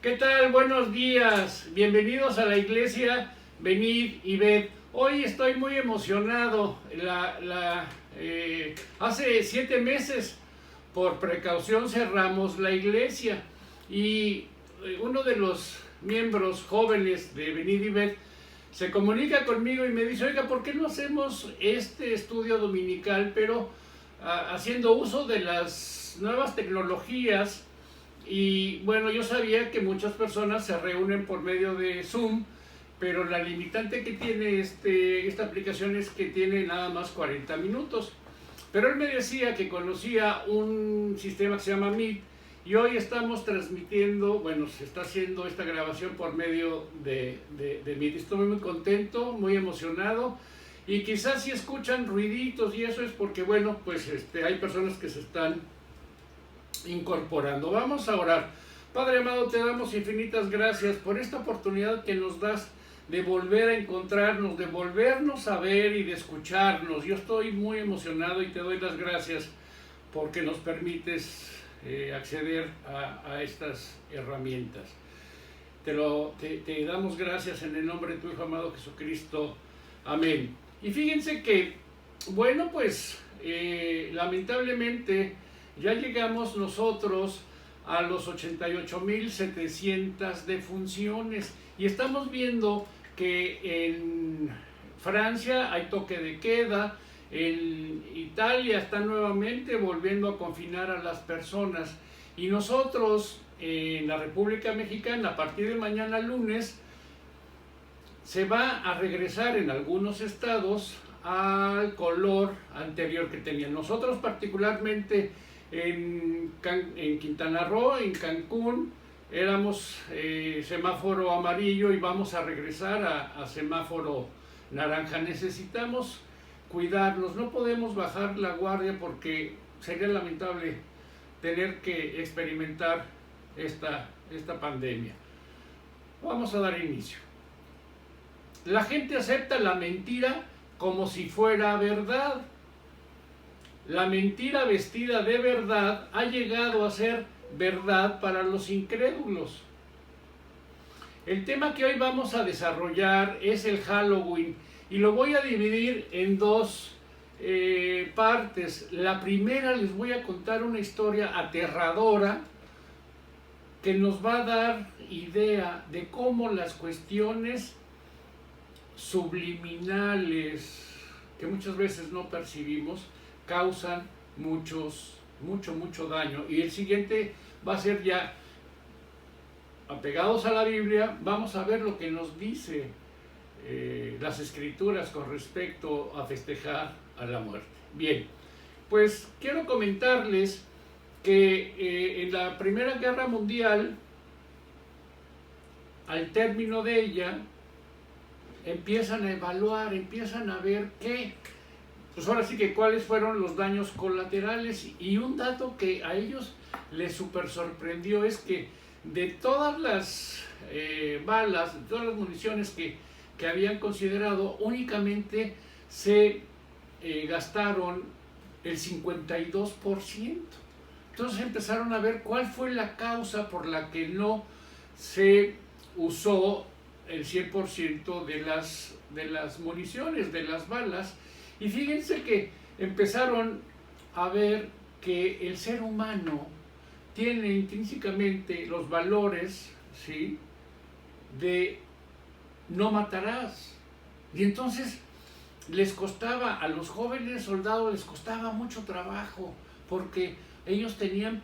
¿Qué tal? Buenos días. Bienvenidos a la iglesia Venid y Ved. Hoy estoy muy emocionado. Hace 7 meses, por precaución, cerramos la iglesia y uno de los miembros jóvenes de Venid y Ved se comunica conmigo y me dice: oiga, ¿por qué no hacemos este estudio dominical, pero haciendo uso de las nuevas tecnologías? Y bueno, yo sabía que muchas personas se reúnen por medio de Zoom, pero la limitante que tiene esta aplicación es que tiene nada más 40 minutos. Pero él me decía que conocía un sistema que se llama Meet, y hoy estamos transmitiendo, bueno, se está haciendo esta grabación por medio de Meet. Estoy muy contento, muy emocionado, y quizás si escuchan ruiditos y eso es porque, bueno, pues hay personas que se están incorporando. Vamos a orar. Padre amado, te damos infinitas gracias por esta oportunidad que nos das de volver a encontrarnos, de volvernos a ver y de escucharnos. Yo estoy muy emocionado y te doy las gracias porque nos permites acceder a estas herramientas. Te damos gracias en el nombre de tu Hijo amado Jesucristo. Amén. Y fíjense que, bueno, pues lamentablemente ya llegamos nosotros a los 88,700 defunciones y estamos viendo que en Francia hay toque de queda, en Italia están nuevamente volviendo a confinar a las personas, y nosotros en la República Mexicana a partir de mañana lunes se va a regresar en algunos estados al color anterior que tenían. Nosotros particularmente en Quintana Roo, en Cancún, éramos semáforo amarillo y vamos a regresar a semáforo naranja. Necesitamos cuidarnos, no podemos bajar la guardia porque sería lamentable tener que experimentar esta pandemia. Vamos a dar inicio. La gente acepta la mentira como si fuera verdad. La mentira vestida de verdad ha llegado a ser verdad para los incrédulos. El tema que hoy vamos a desarrollar es el Halloween y lo voy a dividir en dos partes. La primera, les voy a contar una historia aterradora que nos va a dar idea de cómo las cuestiones subliminales que muchas veces no percibimos causan mucho daño. Y el siguiente va a ser ya apegados a la Biblia. Vamos a ver lo que nos dice las escrituras con respecto a festejar a la muerte. Bien, pues quiero comentarles que en la Primera Guerra Mundial, al término de ella, empiezan a evaluar, empiezan a ver pues ahora sí que cuáles fueron los daños colaterales, y un dato que a ellos les super sorprendió es que de todas las balas, de todas las municiones que habían considerado, únicamente se gastaron el 52%. Entonces empezaron a ver cuál fue la causa por la que no se usó el 100% de las municiones, de las balas. Y fíjense que empezaron a ver que el ser humano tiene intrínsecamente los valores, ¿sí?, de no matarás. Y entonces les costaba, a los jóvenes soldados les costaba mucho trabajo, porque ellos tenían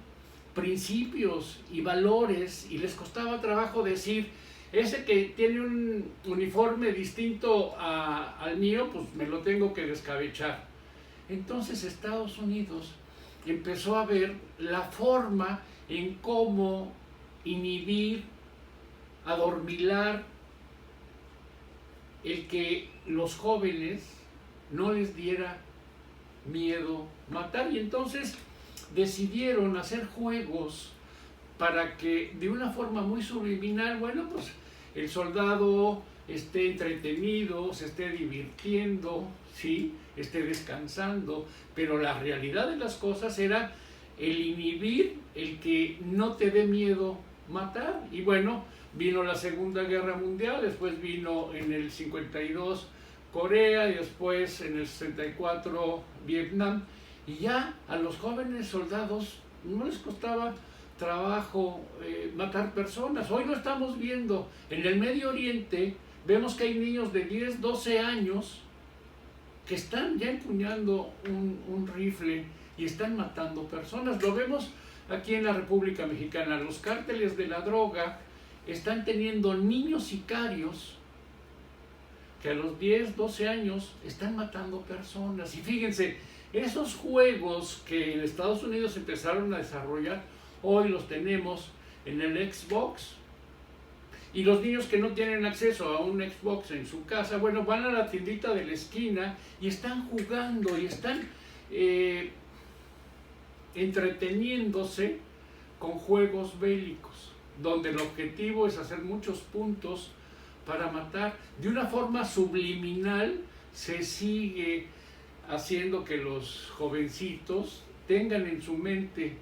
principios y valores, y les costaba trabajo decir: ese que tiene un uniforme distinto al mío, pues me lo tengo que descabechar. Entonces Estados Unidos empezó a ver la forma en cómo inhibir, adormilar el que los jóvenes no les diera miedo matar. Y entonces decidieron hacer juegos para que de una forma muy subliminal, bueno, pues el soldado esté entretenido, se esté divirtiendo, ¿sí?, esté descansando, pero la realidad de las cosas era el inhibir, el que no te dé miedo matar. Y bueno, vino la Segunda Guerra Mundial, después vino en el 52 Corea y después en el 64 Vietnam. Y ya a los jóvenes soldados no les costaba trabajo matar personas. Hoy lo estamos viendo en el Medio Oriente. Vemos que hay niños de 10, 12 años que están ya empuñando un rifle y están matando personas. Lo vemos aquí en la República Mexicana. Los cárteles de la droga están teniendo niños sicarios que a los 10, 12 años están matando personas. Y fíjense, esos juegos que en Estados Unidos empezaron a desarrollar, hoy los tenemos en el Xbox. Y los niños que no tienen acceso a un Xbox en su casa, bueno, van a la tiendita de la esquina y están jugando y están entreteniéndose con juegos bélicos, donde el objetivo es hacer muchos puntos para matar. De una forma subliminal se sigue haciendo que los jovencitos tengan en su mente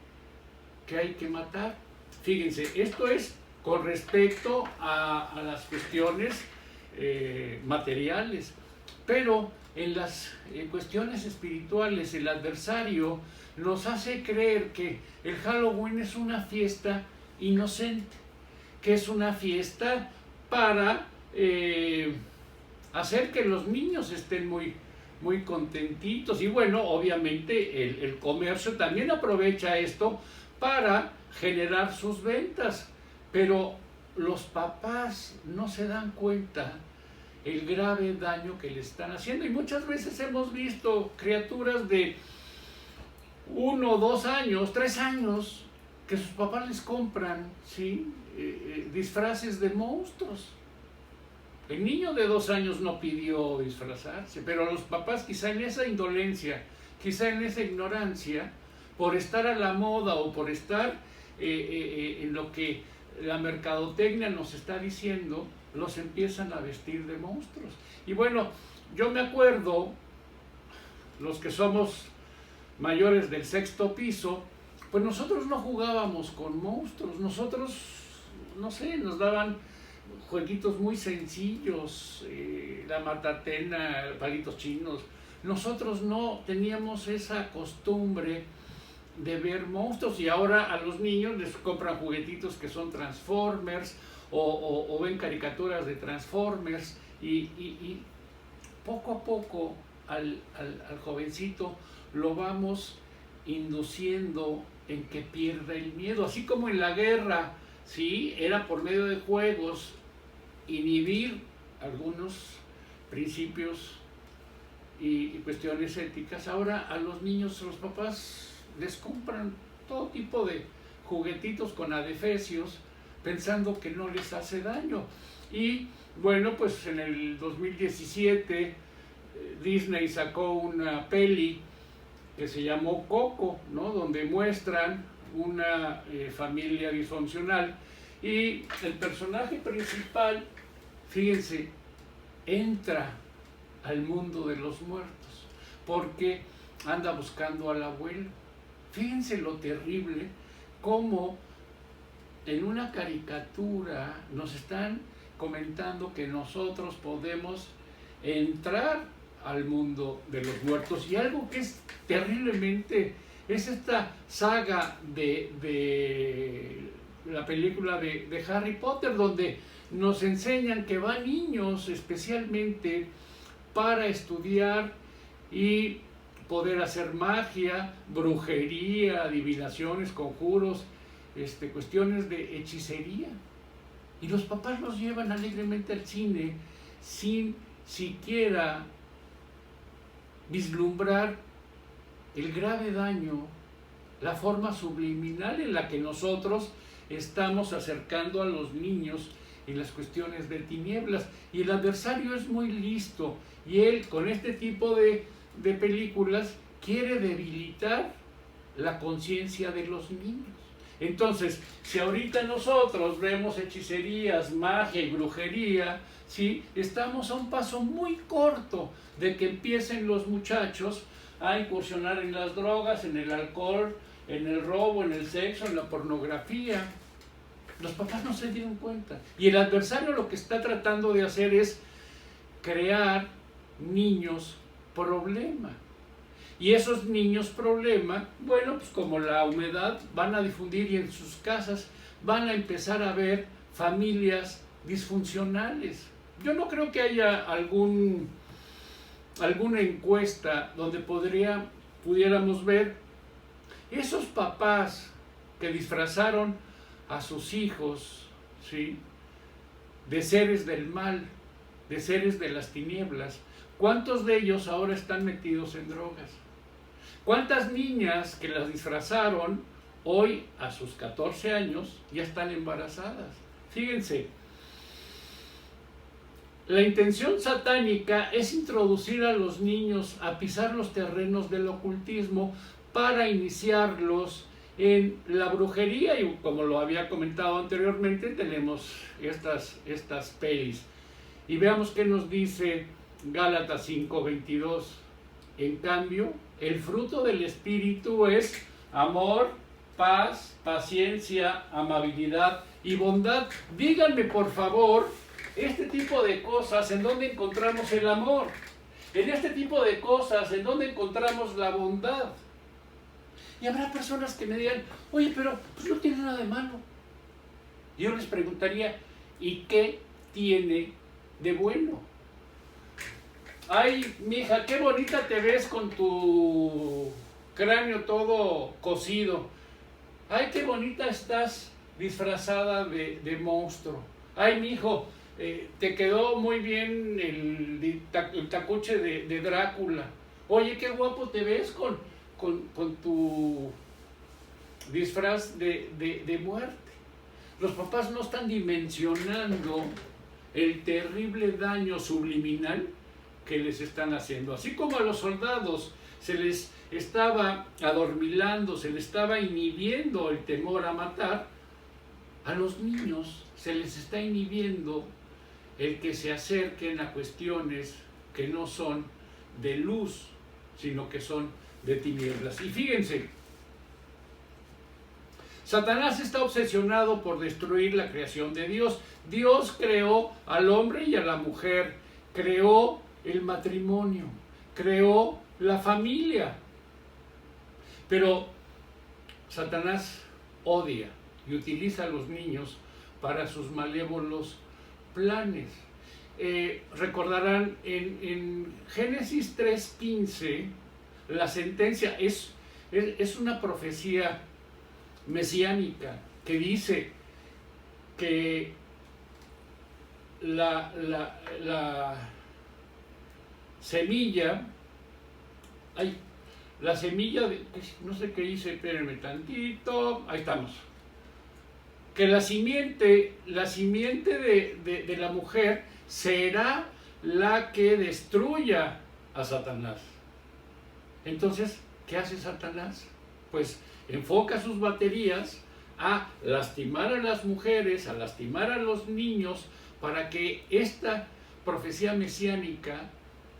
que hay que matar. Fíjense, esto es con respecto a las cuestiones materiales, pero en las cuestiones espirituales el adversario nos hace creer que el Halloween es una fiesta inocente, que es una fiesta para hacer que los niños estén muy contentitos. Y bueno, obviamente el comercio también aprovecha esto para generar sus ventas, pero los papás no se dan cuenta el grave daño que le están haciendo. Y muchas veces hemos visto criaturas de 1, 2 años, 3 años, que sus papás les compran, ¿sí? Disfraces de monstruos. El niño de 2 años no pidió disfrazarse, pero los papás, quizá en esa indolencia, quizá en esa ignorancia, por estar a la moda o por estar en lo que la mercadotecnia nos está diciendo, los empiezan a vestir de monstruos. Y bueno, yo me acuerdo, los que somos mayores del 6º piso, pues nosotros no jugábamos con monstruos. Nosotros, no sé, nos daban jueguitos muy sencillos, la matatena, palitos chinos. Nosotros no teníamos esa costumbre de ver monstruos, y ahora a los niños les compran juguetitos que son Transformers o ven caricaturas de Transformers, y poco a poco al jovencito lo vamos induciendo en que pierda el miedo. Así como en la guerra, ¿sí? Era por medio de juegos inhibir algunos principios y cuestiones éticas. Ahora a los niños, los papás les compran todo tipo de juguetitos con adefesios, pensando que no les hace daño. Y bueno, pues en el 2017 Disney sacó una peli que se llamó Coco, ¿no? Donde muestran una familia disfuncional, y el personaje principal, fíjense, entra al mundo de los muertos porque anda buscando al abuelo. Fíjense lo terrible, como en una caricatura nos están comentando que nosotros podemos entrar al mundo de los muertos. Y algo que es terriblemente, es esta saga de la película de Harry Potter, donde nos enseñan que van niños especialmente para estudiar y poder hacer magia, brujería, adivinaciones, conjuros, cuestiones de hechicería. Y los papás los llevan alegremente al cine sin siquiera vislumbrar el grave daño, la forma subliminal en la que nosotros estamos acercando a los niños en las cuestiones de tinieblas. Y el adversario es muy listo, y él con este tipo de películas quiere debilitar la conciencia de los niños. Entonces, si ahorita nosotros vemos hechicerías, magia y brujería, ¿sí? Estamos a un paso muy corto de que empiecen los muchachos a incursionar en las drogas, en el alcohol, en el robo, en el sexo, en la pornografía. Los papás no se dieron cuenta. Y el adversario lo que está tratando de hacer es crear niños problema. Y esos niños problema, bueno, pues como la humedad, van a difundir y en sus casas van a empezar a ver familias disfuncionales. Yo no creo que haya alguna encuesta donde pudiéramos ver esos papás que disfrazaron a sus hijos, ¿sí?, de seres del mal, de seres de las tinieblas. ¿Cuántos de ellos ahora están metidos en drogas? ¿Cuántas niñas que las disfrazaron hoy a sus 14 años ya están embarazadas? Fíjense, la intención satánica es introducir a los niños a pisar los terrenos del ocultismo para iniciarlos en la brujería, y como lo había comentado anteriormente, tenemos estas pelis. Y veamos qué nos dice Gálatas 5:22. En cambio, el fruto del Espíritu es amor, paz, paciencia, amabilidad y bondad. Díganme, por favor, este tipo de cosas, ¿en dónde encontramos el amor? En este tipo de cosas, ¿en dónde encontramos la bondad? Y habrá personas que me digan, oye, pero pues no tiene nada de malo. Yo les preguntaría, ¿y qué tiene de bueno? Ay, mija, qué bonita te ves con tu cráneo todo cosido. Ay, qué bonita estás disfrazada de monstruo. Ay, mijo, te quedó muy bien el tacuche de Drácula. Oye, qué guapo te ves con tu disfraz de muerte. Los papás no están dimensionando el terrible daño subliminal que les están haciendo. Así como a los soldados se les estaba adormilando, se les estaba inhibiendo el temor a matar, a los niños se les está inhibiendo el que se acerquen a cuestiones que no son de luz, sino que son de tinieblas. Y fíjense, Satanás está obsesionado por destruir la creación de Dios. Dios creó al hombre y a la mujer, creó el matrimonio, creó la familia. Pero Satanás odia y utiliza a los niños para sus malévolos planes. Recordarán en Génesis 3:15, la sentencia es una profecía mesiánica que dice que la semilla, no sé qué dice, espérenme tantito, ahí estamos, que la simiente de la mujer será la que destruya a Satanás. Entonces, ¿qué hace Satanás? Pues enfoca sus baterías a lastimar a las mujeres, a lastimar a los niños, para que esta profecía mesiánica,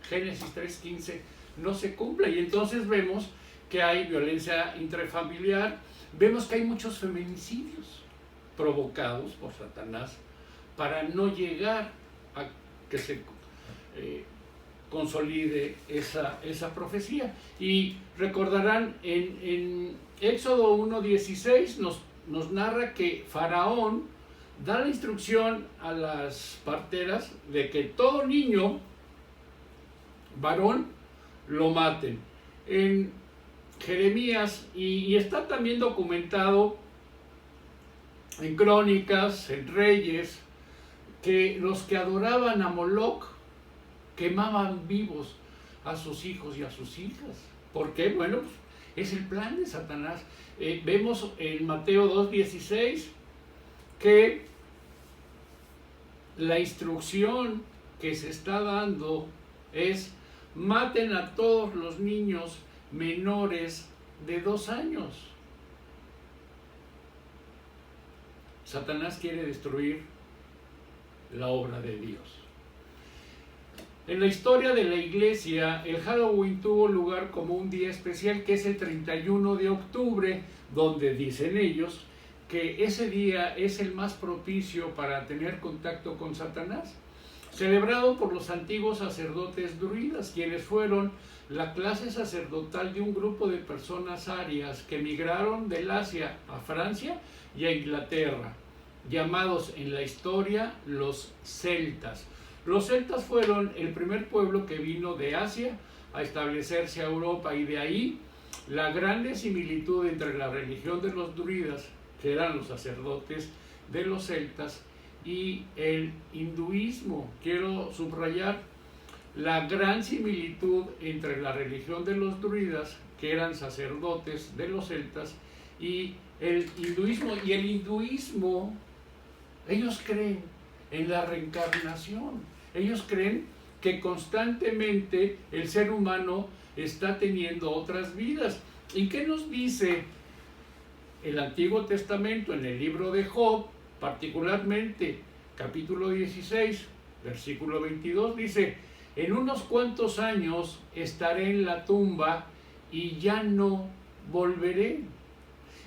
Génesis 3:15, no se cumpla. Y entonces vemos que hay violencia intrafamiliar, vemos que hay muchos feminicidios provocados por Satanás para no llegar a que se consolide esa profecía. Y recordarán en Éxodo 1:16 nos narra que Faraón da la instrucción a las parteras de que todo niño varón lo maten. En Jeremías, y está también documentado en Crónicas, en Reyes, que los que adoraban a Moloch quemaban vivos a sus hijos y a sus hijas. ¿Por qué? Bueno, pues es el plan de Satanás. Vemos en Mateo 2:16 que la instrucción que se está dando es: maten a todos los niños menores de 2 años. Satanás quiere destruir la obra de Dios. En la historia de la iglesia, el Halloween tuvo lugar como un día especial, que es el 31 de octubre, donde dicen ellos que ese día es el más propicio para tener contacto con Satanás, celebrado por los antiguos sacerdotes druidas, quienes fueron la clase sacerdotal de un grupo de personas arias que migraron del Asia a Francia y a Inglaterra, llamados en la historia los celtas. Los celtas fueron el primer pueblo que vino de Asia a establecerse a Europa, y de ahí la grande similitud entre la religión de los druidas, que eran los sacerdotes de los celtas, y el hinduismo. Quiero subrayar la gran similitud entre la religión de los druidas, que eran sacerdotes de los celtas, y el hinduismo. Y el hinduismo, ellos creen en la reencarnación. Ellos creen que constantemente el ser humano está teniendo otras vidas. ¿Y qué nos dice el Antiguo Testamento en el libro de Job? Particularmente, capítulo 16, versículo 22, dice: en unos cuantos años estaré en la tumba y ya no volveré.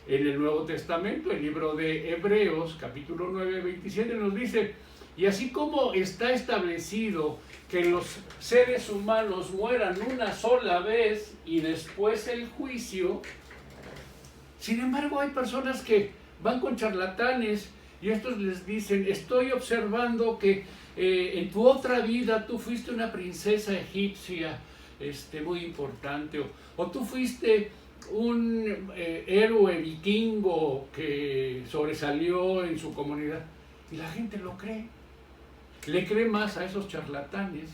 En el Nuevo Testamento, el libro de Hebreos, capítulo 9, 27, nos dice: y así como está establecido que los seres humanos mueran una sola vez y después el juicio, sin embargo hay personas que van con charlatanes y estos les dicen: estoy observando que en tu otra vida tú fuiste una princesa egipcia muy importante, o tú fuiste un héroe vikingo que sobresalió en su comunidad. Y la gente lo cree. Le cree más a esos charlatanes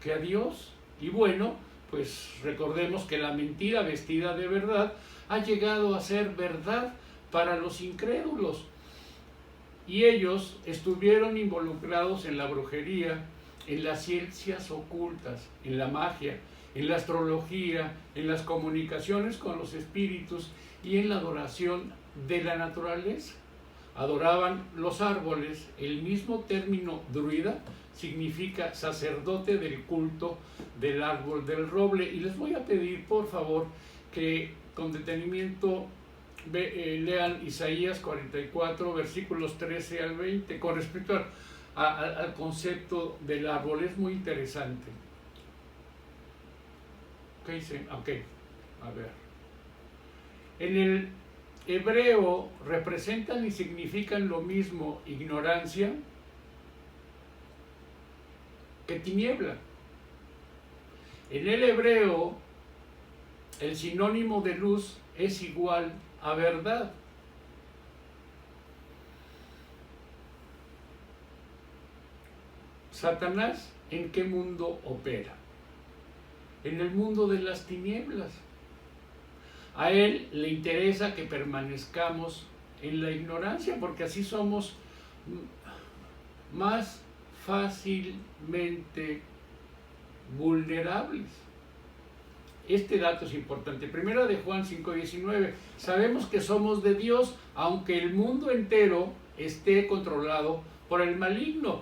que a Dios. Y bueno, pues recordemos que la mentira vestida de verdad ha llegado a ser verdad para los incrédulos. Y ellos estuvieron involucrados en la brujería, en las ciencias ocultas, en la magia, en la astrología, en las comunicaciones con los espíritus y en la adoración de la naturaleza. Adoraban los árboles. El mismo término druida significa sacerdote del culto del árbol del roble. Y les voy a pedir, por favor, que con detenimiento lean Isaías 44, versículos 13 al 20, con respecto al concepto del árbol. Es muy interesante. ¿Qué dice? Ok, a ver. En el hebreo representan y significan lo mismo ignorancia que tiniebla. En el hebreo, el sinónimo de luz es igual a verdad. Satanás, ¿en qué mundo opera? En el mundo de las tinieblas. A él le interesa que permanezcamos en la ignorancia, porque así somos más fácilmente vulnerables. Este dato es importante. Primera de Juan 5:19. Sabemos que somos de Dios, aunque el mundo entero esté controlado por el maligno.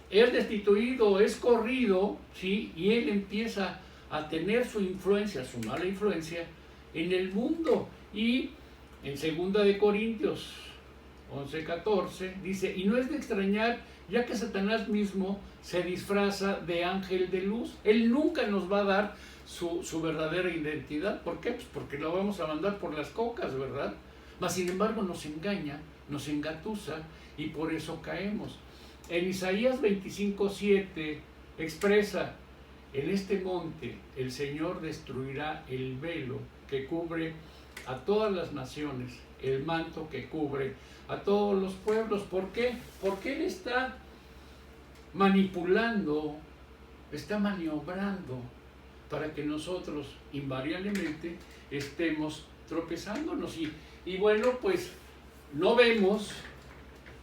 Es destituido, es corrido, ¿sí? Y él empieza a tener su influencia, su mala influencia, en el mundo. Y en 2 de Corintios 11:14 dice: y no es de extrañar, ya que Satanás mismo se disfraza de ángel de luz. Él nunca nos va a dar su verdadera identidad. ¿Por qué? Pues porque lo vamos a mandar por las cocas, ¿verdad? Mas sin embargo nos engaña, nos engatusa, y por eso caemos. En Isaías 25:7 expresa: en este monte el Señor destruirá el velo que cubre a todas las naciones, el manto que cubre a todos los pueblos. ¿Por qué? Porque Él está manipulando, está maniobrando para que nosotros invariablemente estemos tropezándonos. Y bueno, pues no vemos,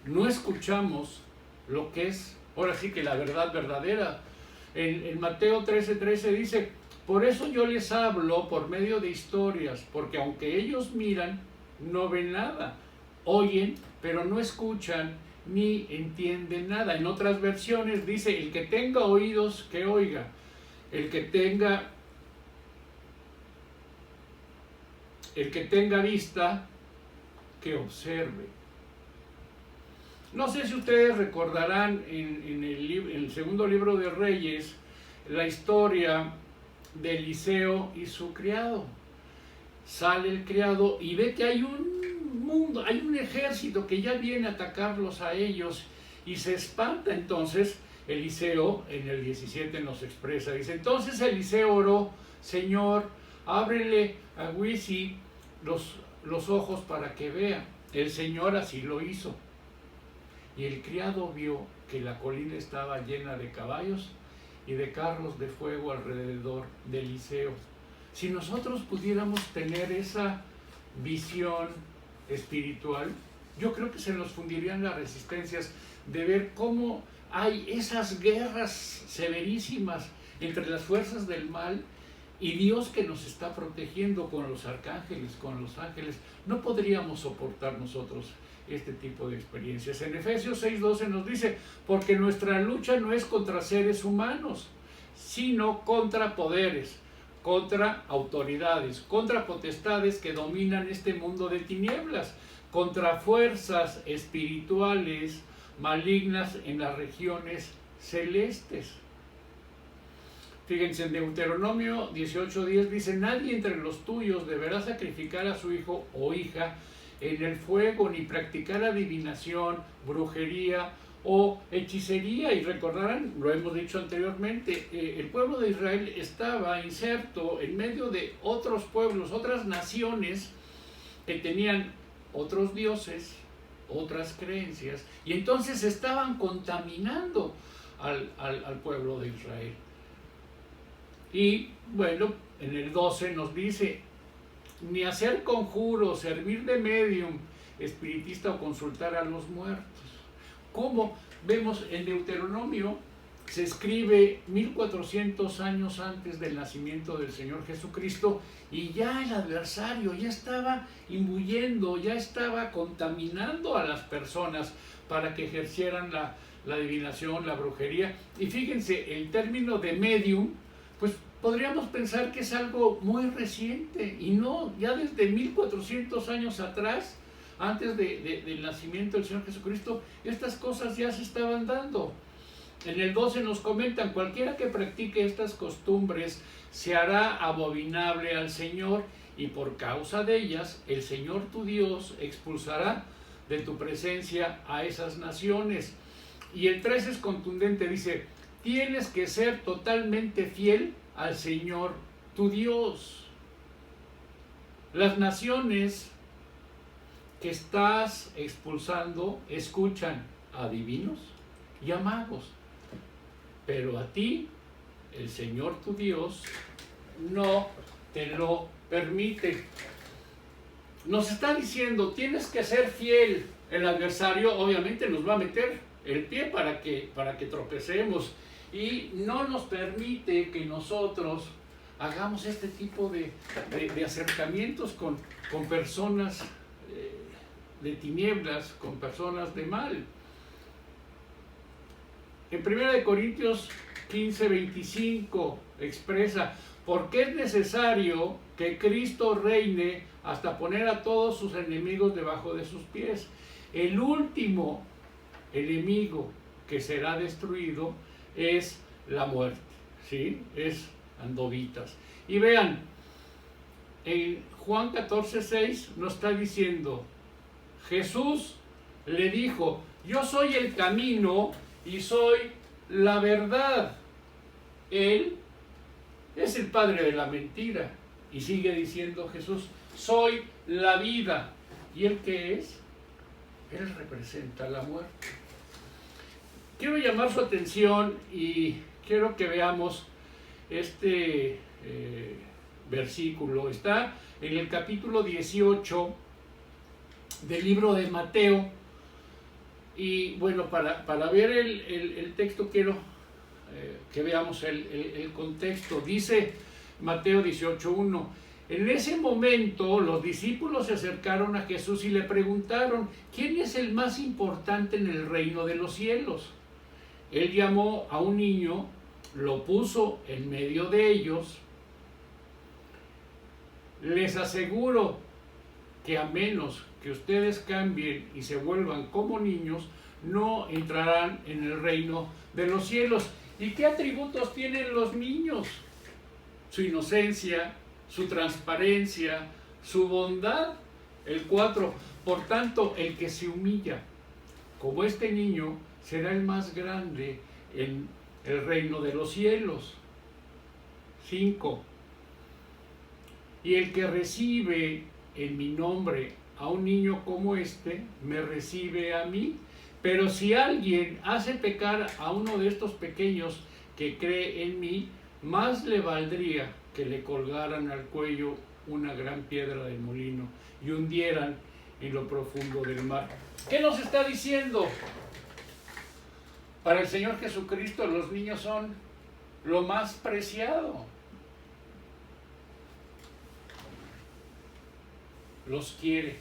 no escuchamos lo que es, ahora sí que la verdad verdadera. En Mateo 13:13 dice: por eso yo les hablo por medio de historias, porque aunque ellos miran, no ven nada, oyen, pero no escuchan ni entienden nada. En otras versiones dice: el que tenga oídos, que oiga. El que tenga vista, que observe. No sé si ustedes recordarán en el segundo libro de Reyes la historia de Eliseo y su criado. Sale el criado y ve que hay un mundo, hay un ejército que ya viene a atacarlos a ellos y se espanta. Entonces Eliseo en el 17 nos expresa, dice: entonces Eliseo oró: Señor, ábrele a Giezi los ojos para que vea. El Señor así lo hizo. Y el criado vio que la colina estaba llena de caballos y de carros de fuego alrededor de Eliseo. Si nosotros pudiéramos tener esa visión espiritual, yo creo que se nos fundirían las resistencias de ver cómo hay esas guerras severísimas entre las fuerzas del mal y Dios que nos está protegiendo con los arcángeles, con los ángeles. No podríamos soportar nosotros este tipo de experiencias. En Efesios 6:12 nos dice: porque nuestra lucha no es contra seres humanos, sino contra poderes, contra autoridades, contra potestades que dominan este mundo de tinieblas, contra fuerzas espirituales malignas en las regiones celestes. Fíjense, en Deuteronomio 18:10 dice: nadie entre los tuyos deberá sacrificar a su hijo o hija en el fuego, ni practicar adivinación, brujería o hechicería. Y recordarán, lo hemos dicho anteriormente, el pueblo de Israel estaba inserto en medio de otros pueblos, otras naciones que tenían otros dioses, otras creencias, y entonces estaban contaminando al pueblo de Israel. Y bueno, en el 12 nos dice: ni hacer conjuros, servir de medium, espiritista o consultar a los muertos. Como vemos en Deuteronomio, se escribe 1400 años antes del nacimiento del Señor Jesucristo, y ya el adversario ya estaba imbuyendo, ya estaba contaminando a las personas para que ejercieran la adivinación, la brujería. Y fíjense, el término de medium, pues podríamos pensar que es algo muy reciente, y no, ya desde 1400 años atrás, antes del nacimiento del Señor Jesucristo, estas cosas ya se estaban dando. En el 12 nos comentan: cualquiera que practique estas costumbres se hará abominable al Señor, y por causa de ellas el Señor tu Dios expulsará de tu presencia a esas naciones. Y el 13 es contundente, dice: tienes que ser totalmente fiel al Señor tu Dios. Las naciones que estás expulsando escuchan a adivinos y a magos, pero a ti el Señor tu Dios no te lo permite. Nos está diciendo: tienes que ser fiel. El adversario obviamente nos va a meter el pie para que tropecemos, y no nos permite que nosotros hagamos este tipo de acercamientos con personas de tinieblas, con personas de mal. En 1 Corintios 15:25 expresa: porque es necesario que Cristo reine hasta poner a todos sus enemigos debajo de sus pies. El último enemigo que será destruido es la muerte, ¿sí? Es andovitas. Y vean, en Juan 14:6 nos está diciendo: Jesús le dijo: yo soy el camino y soy la verdad. Él es el padre de la mentira. Y sigue diciendo Jesús: soy la vida. ¿Y él qué es? Él representa la muerte. Quiero llamar su atención y quiero que veamos este versículo. Está en el capítulo 18 del libro de Mateo. Y bueno, para ver el texto quiero que veamos el contexto. Dice Mateo 18:1: en ese momento los discípulos se acercaron a Jesús y le preguntaron: ¿quién es el más importante en el reino de los cielos? Él llamó a un niño, lo puso en medio de ellos. Les aseguro que a menos que ustedes cambien y se vuelvan como niños, no entrarán en el reino de los cielos. ¿Y qué atributos tienen los niños? Su inocencia, su transparencia, su bondad. El 4, por tanto, el que se humilla como este niño será el más grande en el reino de los cielos. 5, y el que recibe en mi nombre a un niño como este, me recibe a mí. Pero si alguien hace pecar a uno de estos pequeños que cree en mí, más le valdría que le colgaran al cuello una gran piedra de molino y hundieran en lo profundo del mar. ¿Qué nos está diciendo? Para el Señor Jesucristo los niños son lo más preciado. Los quiere,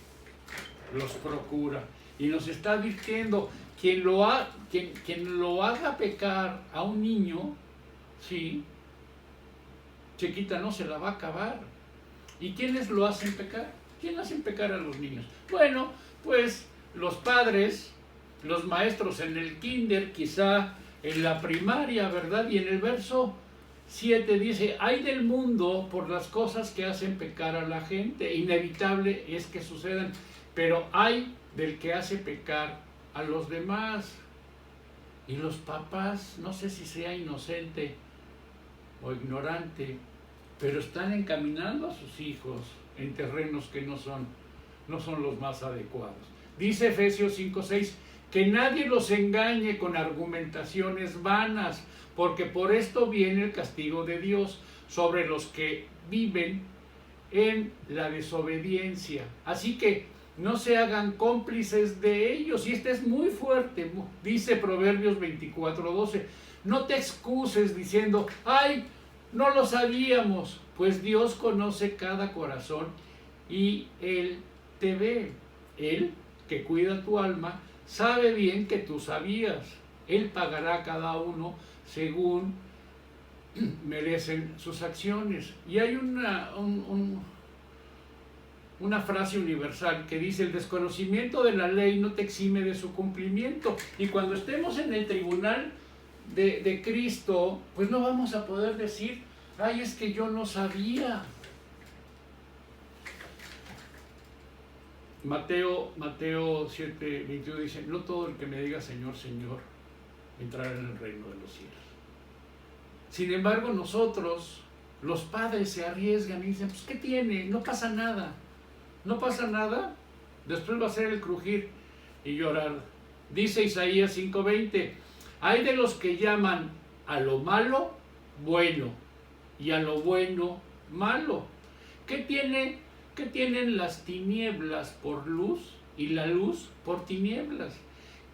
los procura y nos está advirtiendo: quien lo haga pecar a un niño, sí, chiquita, no se la va a acabar. ¿Y quiénes lo hacen pecar? ¿Quién hacen pecar a los niños? Bueno, pues los padres, los maestros en el kinder, quizá en la primaria, ¿verdad? Y en el verso 7 dice: hay del mundo por las cosas que hacen pecar a la gente, inevitable es que sucedan, pero hay del que hace pecar a los demás. Y los papás, no sé si sea inocente o ignorante, pero están encaminando a sus hijos en terrenos que no son los más adecuados. Dice Efesios 5:6, que nadie los engañe con argumentaciones vanas, porque por esto viene el castigo de Dios sobre los que viven en la desobediencia. Así que no se hagan cómplices de ellos. Y este es muy fuerte. Dice Proverbios 24:12, no te excuses diciendo: ay, no lo sabíamos, pues Dios conoce cada corazón y Él te ve. Él, que cuida tu alma, sabe bien que tú sabías. Él pagará a cada uno según merecen sus acciones. Y hay una frase universal que dice: el desconocimiento de la ley no te exime de su cumplimiento. Y cuando estemos en el tribunal de Cristo, pues no vamos a poder decir: ay, es que yo no sabía. Mateo 7:21 dice: no todo el que me diga Señor, Señor, entrará en el reino de los cielos. Sin embargo, nosotros, los padres, se arriesgan y dicen: pues ¿qué tiene? No pasa nada. No pasa nada. Después va a ser el crujir y llorar. Dice Isaías 5:20, hay de los que llaman a lo malo bueno y a lo bueno malo. ¿Qué tienen las tinieblas por luz y la luz por tinieblas?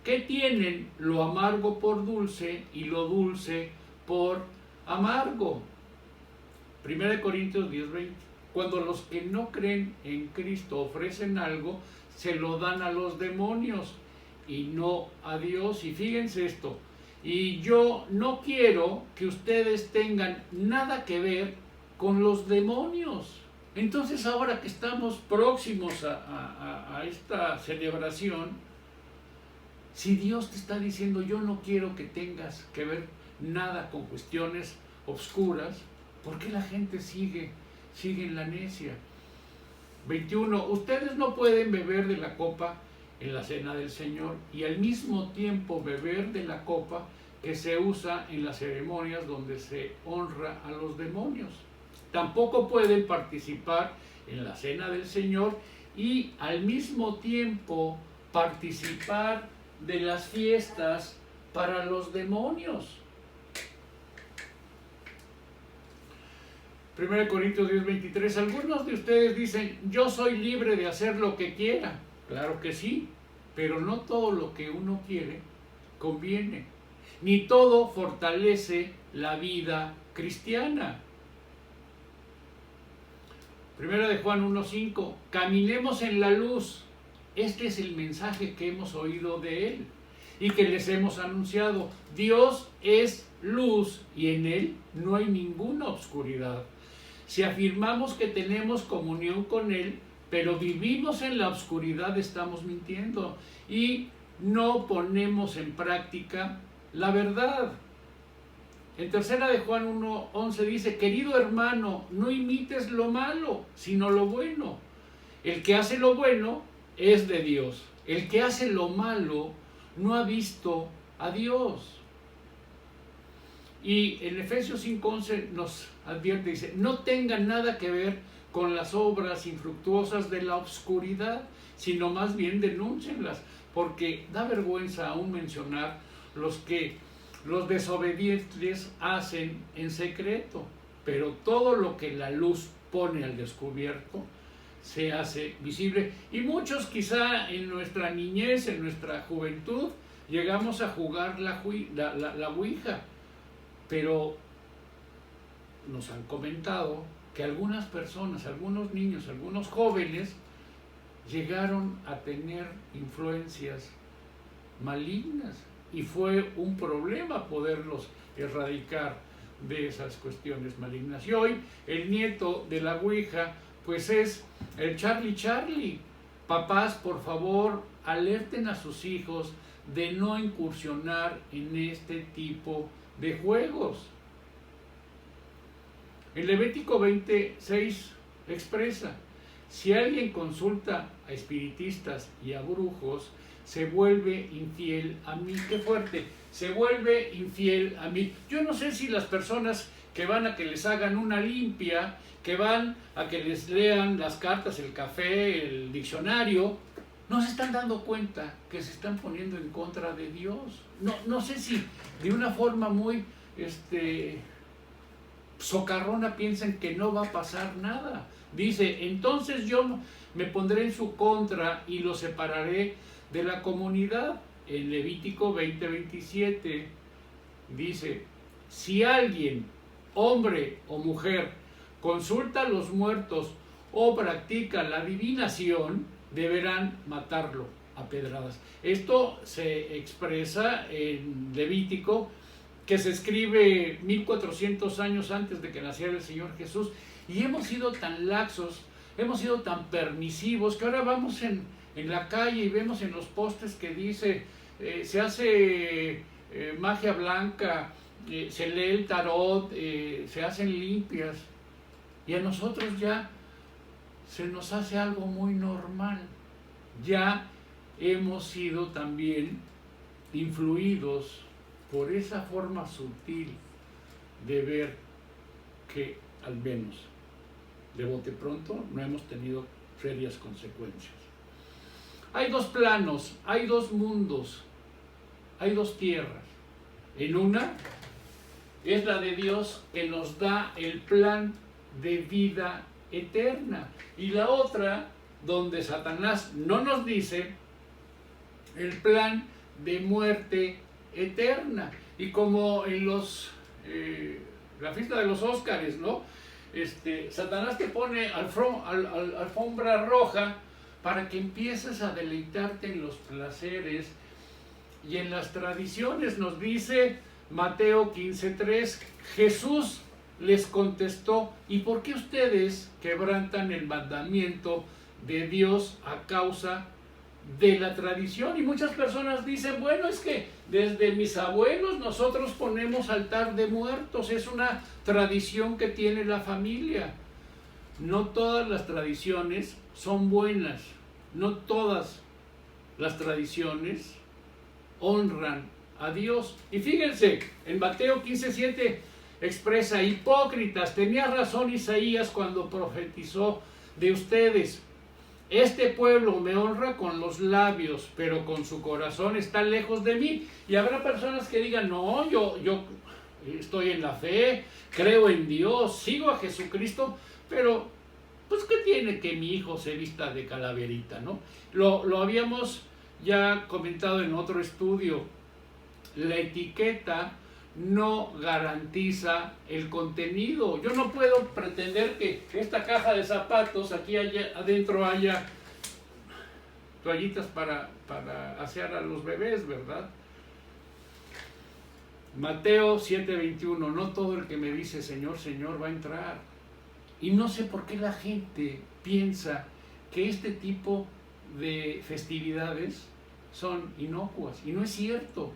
¿Qué tienen lo amargo por dulce y lo dulce por amargo? 1 Corintios 10:20. Cuando los que no creen en Cristo ofrecen algo, se lo dan a los demonios y no a Dios. Y fíjense esto: y yo no quiero que ustedes tengan nada que ver con los demonios. Entonces, ahora que estamos próximos a esta celebración, si Dios te está diciendo: yo no quiero que tengas que ver nada con cuestiones obscuras, ¿por qué la gente sigue en la necia? 21. Ustedes no pueden beber de la copa en la cena del Señor y al mismo tiempo beber de la copa que se usa en las ceremonias donde se honra a los demonios. Tampoco pueden participar en la cena del Señor y al mismo tiempo participar de las fiestas para los demonios. 1 Corintios 10:23. Algunos de ustedes dicen: yo soy libre de hacer lo que quiera. Claro que sí, pero no todo lo que uno quiere conviene, ni todo fortalece la vida cristiana. 1 de Juan 1:5. Caminemos en la luz. Este es el mensaje que hemos oído de Él y que les hemos anunciado. Dios es luz y en Él no hay ninguna oscuridad. Si afirmamos que tenemos comunión con Él, pero vivimos en la oscuridad, estamos mintiendo y no ponemos en práctica la verdad. En tercera de Juan 1:11 dice: querido hermano, no imites lo malo, sino lo bueno. El que hace lo bueno es de Dios. El que hace lo malo no ha visto a Dios. Y en Efesios 5:11 nos advierte, dice: no tengan nada que ver con las obras infructuosas de la oscuridad, sino más bien denúncienlas, porque da vergüenza aún mencionar los que los desobedientes hacen en secreto, pero todo lo que la luz pone al descubierto se hace visible. Y muchos quizá en nuestra niñez, en nuestra juventud, llegamos a jugar la ouija, pero nos han comentado que algunas personas, algunos niños, algunos jóvenes llegaron a tener influencias malignas y fue un problema poderlos erradicar de esas cuestiones malignas. Y hoy el nieto de la ouija pues es el Charlie. Papás, por favor, alerten a sus hijos de no incursionar en este tipo de juegos. El Levítico 26 expresa: si alguien consulta a espiritistas y a brujos, se vuelve infiel a mí. ¡Qué fuerte! Se vuelve infiel a mí. Yo no sé si las personas que van a que les hagan una limpia, que van a que les lean las cartas, el café, el diccionario, no se están dando cuenta que se están poniendo en contra de Dios. No sé si de una forma muy socarrona piensan que no va a pasar nada. Dice: entonces yo me pondré en su contra y lo separaré de la comunidad. En Levítico 20:27 dice: si alguien, hombre o mujer, consulta a los muertos o practica la adivinación, deberán matarlo a pedradas. Esto se expresa en Levítico, que se escribe 1400 años antes de que naciera el Señor Jesús, y hemos sido tan laxos, hemos sido tan permisivos, que ahora vamos en la calle y vemos en los postes que dice se hace magia blanca, se lee el tarot, se hacen limpias, y a nosotros ya se nos hace algo muy normal. Ya hemos sido también influidos por esa forma sutil de ver que, al menos de bote pronto, no hemos tenido serias consecuencias. Hay dos planos, hay dos mundos, hay dos tierras. En una es la de Dios, que nos da el plan de vida eterna, y la otra donde Satanás no nos dice el plan de muerte eterna. Y como en la fiesta de los Óscares, ¿no? Satanás te pone alfombra roja para que empieces a deleitarte en los placeres y en las tradiciones. Nos dice Mateo 15:3, Jesús les contestó: ¿y por qué ustedes quebrantan el mandamiento de Dios a causa de la tradición? Y muchas personas dicen: bueno, es que desde mis abuelos nosotros ponemos altar de muertos, es una tradición que tiene la familia. No todas las tradiciones son buenas, no todas las tradiciones honran a Dios. Y fíjense, en Mateo 15:7 expresa: hipócritas, tenía razón Isaías cuando profetizó de ustedes. Este pueblo me honra con los labios, pero con su corazón está lejos de mí. Y habrá personas que digan: no, yo estoy en la fe, creo en Dios, sigo a Jesucristo, pero pues ¿qué tiene que mi hijo se vista de calaverita, no? Lo habíamos ya comentado en otro estudio. La etiqueta no garantiza el contenido. Yo no puedo pretender que esta caja de zapatos, aquí adentro haya toallitas para asear a los bebés, ¿verdad? Mateo 7:21, no todo el que me dice Señor, Señor va a entrar. Y no sé por qué la gente piensa que este tipo de festividades son inocuas, y no es cierto.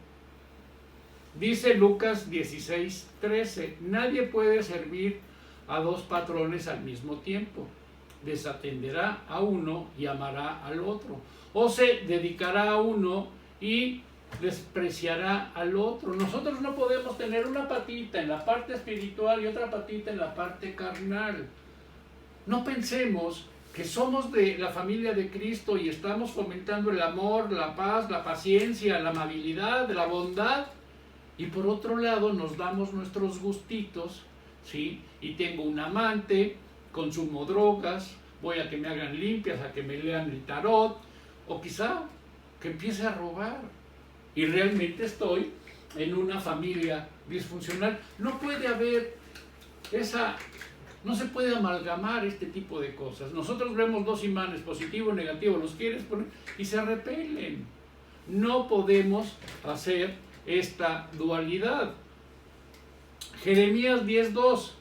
Dice Lucas 16:13, nadie puede servir a dos patrones al mismo tiempo. Desatenderá a uno y amará al otro, o se dedicará a uno y despreciará al otro. Nosotros no podemos tener una patita en la parte espiritual y otra patita en la parte carnal. No pensemos que somos de la familia de Cristo y estamos fomentando el amor, la paz, la paciencia, la amabilidad, la bondad, y por otro lado nos damos nuestros gustitos, ¿sí? Y tengo un amante, consumo drogas, voy a que me hagan limpias, a que me lean el tarot, o quizá que empiece a robar, y realmente estoy en una familia disfuncional. No puede haber no se puede amalgamar este tipo de cosas. Nosotros vemos dos imanes, positivo y negativo, los quieres poner y se repelen. No podemos hacer esta dualidad. Jeremías 10:2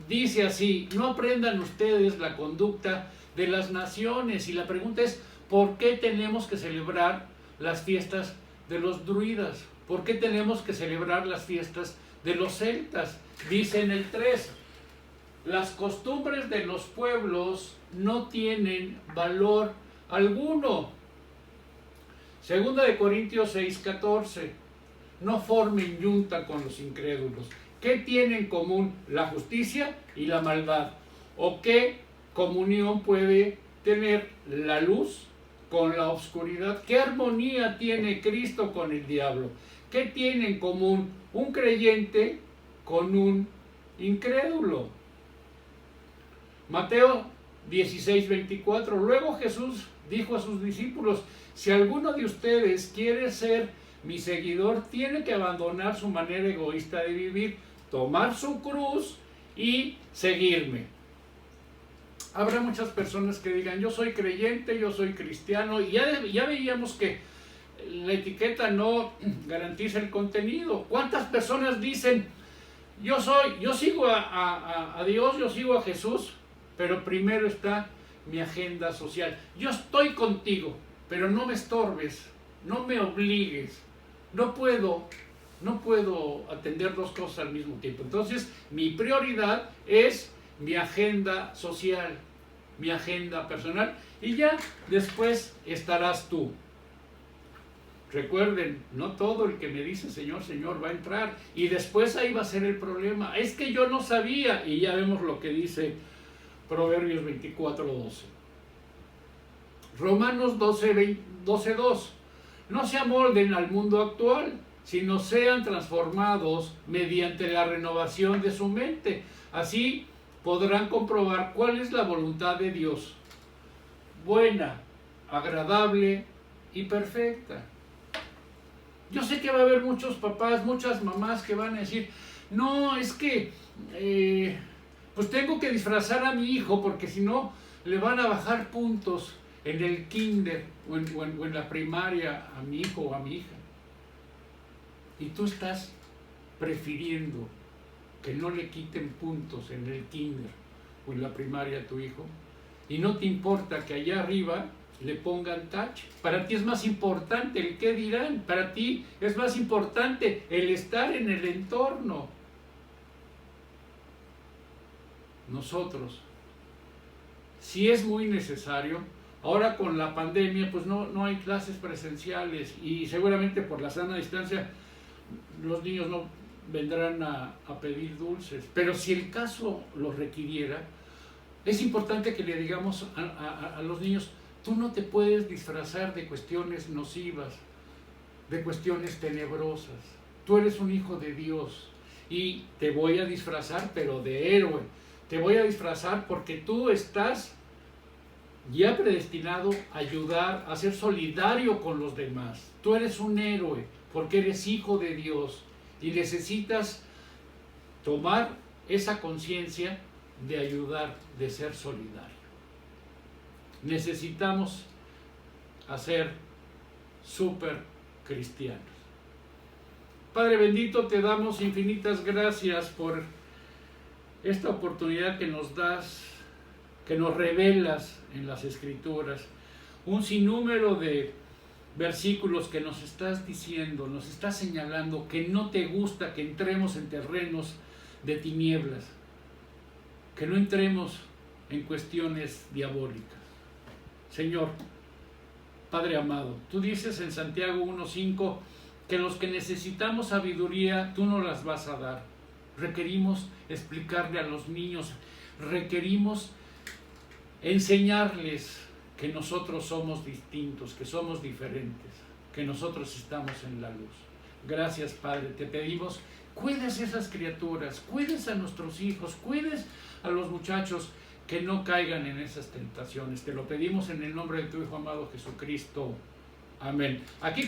dice así: no aprendan ustedes la conducta de las naciones. Y la pregunta es, ¿por qué tenemos que celebrar las fiestas de los druidas? ¿Por qué tenemos que celebrar las fiestas de los celtas? Dice en el 3, las costumbres de los pueblos no tienen valor alguno. Segunda de Corintios 6:14, no formen yunta con los incrédulos. ¿Qué tienen en común la justicia y la maldad? ¿O qué comunión puede tener la luz con la oscuridad? ¿Qué armonía tiene Cristo con el diablo? ¿Qué tiene en común un creyente con un incrédulo? Mateo 16:24. Luego Jesús dijo a sus discípulos: si alguno de ustedes quiere ser mi seguidor, tiene que abandonar su manera egoísta de vivir, tomar su cruz y seguirme. Habrá muchas personas que digan: yo soy creyente, yo soy cristiano, y ya veíamos que la etiqueta no garantiza el contenido. ¿Cuántas personas dicen: yo sigo a Dios, yo sigo a Jesús, pero primero está mi agenda social? Yo estoy contigo, pero no me estorbes, no me obligues, no puedo atender dos cosas al mismo tiempo. Entonces, mi prioridad es mi agenda social, mi agenda personal, y ya después estarás tú. Recuerden, no todo el que me dice Señor, Señor va a entrar, y después ahí va a ser el problema. Es que yo no sabía, y ya vemos lo que dice Proverbios 24:12. Romanos 12:2. No se amolden al mundo actual, sino sean transformados mediante la renovación de su mente. Así podrán comprobar cuál es la voluntad de Dios, buena, agradable y perfecta. Yo sé que va a haber muchos papás, muchas mamás que van a decir: no, es que pues tengo que disfrazar a mi hijo porque si no le van a bajar puntos en el kinder o en la primaria a mi hijo o a mi hija. Y tú estás prefiriendo que no le quiten puntos en el kinder o en la primaria a tu hijo, y no te importa que allá arriba le pongan tache. Para ti es más importante el qué dirán, para ti es más importante el estar en el entorno. Nosotros, si es muy necesario, ahora con la pandemia pues no hay clases presenciales, y seguramente por la sana distancia los niños no vendrán a pedir dulces, pero si el caso lo requiriera, es importante que le digamos a los niños: tú no te puedes disfrazar de cuestiones nocivas, de cuestiones tenebrosas. Tú eres un hijo de Dios y te voy a disfrazar, pero de héroe. Te voy a disfrazar porque tú estás ya predestinado a ayudar, a ser solidario con los demás. Tú eres un héroe porque eres hijo de Dios y necesitas tomar esa conciencia de ayudar, de ser solidario. Necesitamos hacer súper cristianos. Padre bendito, te damos infinitas gracias por esta oportunidad que nos das que nos revelas en las Escrituras, un sinnúmero de versículos que nos estás diciendo, nos estás señalando que no te gusta que entremos en terrenos de tinieblas, que no entremos en cuestiones diabólicas. Señor, Padre amado, tú dices en Santiago 1:5 que los que necesitamos sabiduría, tú nos las vas a dar. Requerimos explicarle a los niños, requerimos enseñarles que nosotros somos distintos, que somos diferentes, que nosotros estamos en la luz. Gracias, Padre, te pedimos, cuides a esas criaturas, cuides a nuestros hijos, cuides a los muchachos, que no caigan en esas tentaciones. Te lo pedimos en el nombre de tu Hijo amado Jesucristo. Amén. Aquí